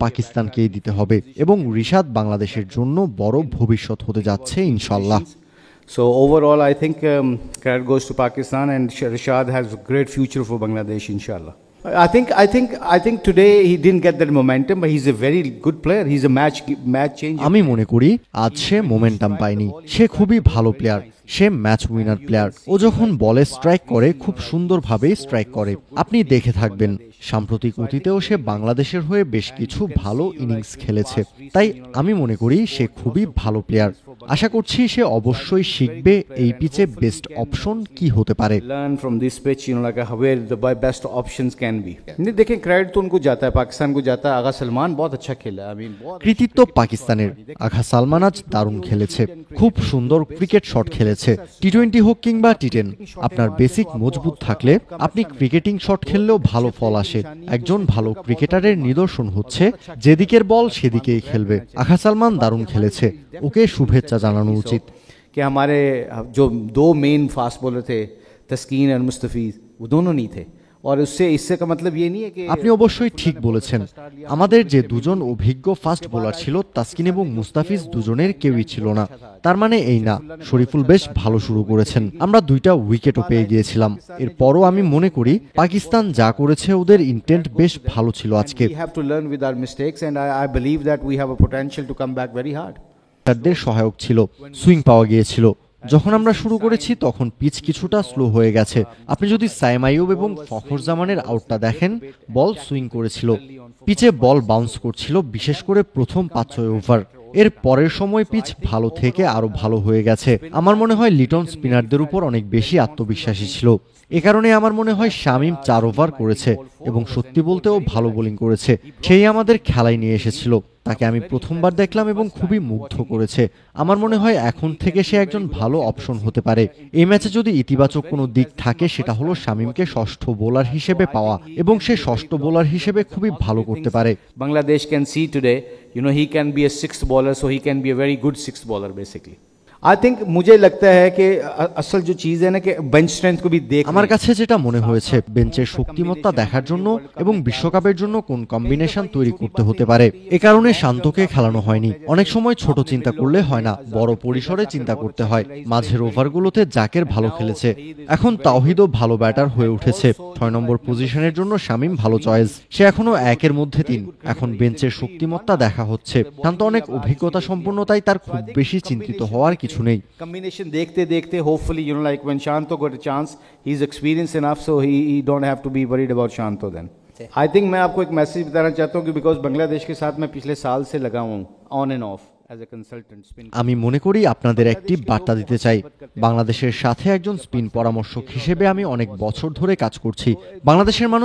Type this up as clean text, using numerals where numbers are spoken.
পাকিস্তানকেই দিতে হবে এবং রিশাদ বাংলাদেশের জন্য বড় ভবিষ্যৎ হতে যাচ্ছে ইনশাআল্লাহ। So overall, I think credit goes to Pakistan, and Rashad has a great future for Bangladesh, inshallah. I think today he didn't get that momentum, but he's a very good player. He's a match changer. আমি মনে করি আজ সে momentum পায়নি। সে খুবই ভালো player, সে match winner player. ও যখন বলে strike করে খুব সুন্দরভাবে স্ট্রাইক করে। আপনি দেখে থাকবেন সাম্প্রতিক অতীতেও সে বাংলাদেশের হয়ে বেশ কিছু ভালো ইনিংস খেলেছে। তাই আমি মনে করি সে খুবই ভালো প্লেয়ার। আশা করছি সে অবশ্যই শিখবে এই পিচে বেস্ট অপশন কি হতে পারে। Learn from this pitch, like where the best options can be. नहीं देखें क्रेडिट तो उनको जाता है, पाकिस्तान को जाता है। आगा सलमान बहुत अच्छा खेला। কৃতিত্ব পাকিস্তানের। আঘা সালমান আজ দারুণ খেলেছে, খুব সুন্দর ক্রিকেট শট খেলেছে। টি-20 হোক কিংবা টি10, আপনার বেসিক মজবুত থাকলে আপনি ক্রিকেটিং শট খেললেও ভালো ফল আসে। একজন ভালো ক্রিকেটারের নিদর্শন হচ্ছে যেদিকের বল সেদিকেই খেলবে। আঘা সালমান দারুণ খেলেছে, ওকে শুভেচ্ছা জানানো উচিত। कि हमारे जो दो मेन फास्ट बॉलर थे तस्कीन और मुस्तफीज, वो दोनों नहीं थे, और इससे का मतलब ये नहीं है कि আপনি অবশ্যই ঠিক বলেছেন। আমাদের যে দুজন অভিজ্ঞ ফাস্ট বোলার ছিল, তাসকিন এবং মুস্তাফিজ দুজনের কেউই ছিল না। তার মানে এই না শরীফুল বেশ ভালো শুরু করেছেন, আমরা 2টা উইকেটও পেয়ে গিয়েছিলাম। এরপরও আমি মনে করি পাকিস্তান যা করেছে ওদের ইন্টেন্ট বেশ ভালো ছিল আজকে। We have to learn with our mistakes, and I believe that we have a potential to come back very hard. তাদের সহায়ক ছিল, সুইং পাওয়া গিয়েছিল। যখন আমরা শুরু করেছি তখন পিচ কিছুটা স্লো হয়ে গেছে। আপনি যদি সাইম আইয়ুব এবং ফখর জামানের আউটটা দেখেন, বল সুইং করেছিল, পিচে বল বাউন্স করছিল, বিশেষ করে প্রথম 5-6 ওভার। এর পরের সময় পিচ ভালো থেকে আরো ভালো হয়ে গেছে। আমার মনে হয় লিটন স্পিনারদের উপর অনেক বেশি আত্মবিশ্বাসী ছিল। এ কারণে আমার মনে হয় শামীম 4 ওভার করেছে এবং সত্যি বলতেও ভালো বোলিং করেছে। সেই আমাদের খেলায় নিয়ে এসেছিল। তাকে আমি প্রথমবার দেখলাম এবং খুবই মুগ্ধ করেছে। আমার মনে হয় এখন থেকে সে একজন ভালো অপশন হতে পারে। এই ম্যাচে যদি ইতিবাচক কোনো দিক থাকে সেটা হলো শামীমকে ষষ্ঠ বোলার হিসেবে পাওয়া, এবং সে ষষ্ঠ বোলার হিসেবে খুবই ভালো করতে পারে। Bangladesh can see today, he can be a sixth bowler, so he can be a very good sixth bowler basically. I think मुझे लगता है कि असल जो चीज है ना कि बेंच स्ट्रेंथ को भी देख। আমার কাছে যেটা মনে হয়েছে বেঞ্চের শক্তিমত্তা দেখার জন্য এবং বিশ্বকাপের জন্য কোন কম্বিনেশন তৈরি করতে হতে পারে। এ কারণে শান্তকে খেলানো হয়নি। অনেক সময় ছোট চিন্তা করলে হয় না, বড় পরিসরে চিন্তা করতে হয়। মাঝের ওভারগুলোতে জাকের ভালো খেলেছে, এখন তাওহিদও ভালো ব্যাটার হয়ে উঠেছে। 6 নম্বর পজিশনের জন্য শামীম ভালো চয়েস, সে এখনো 1-এর মধ্যে 3। এখন বেঞ্চের শক্তিমত্তা দেখা হচ্ছে। শান্ত অনেক অভিজ্ঞতা সম্পন্ন, তাই তার খুব বেশি চিন্তিত হওয়ার কিছু নেই। कॉम्बिनेशन देखते देखते hopefully like when Shanto got a chance, he's experienced enough, so he don't have to be worried about Shanto then. I think मैं आपको एक मैसेज बताना चाहता हूँ कि बिकॉज बांग्लादेश के साथ मैं पिछले साल से लगा हूँ on end of as a consultant spin. আমি মনে করি আপনাদের একটি বার্তা দিতে চাই। বাংলাদেশের সাথে একজন স্পিন পরামর্শক হিসেবে আমি অনেক বছর ধরে কাজ করছি। বাংলাদেশের মানুষ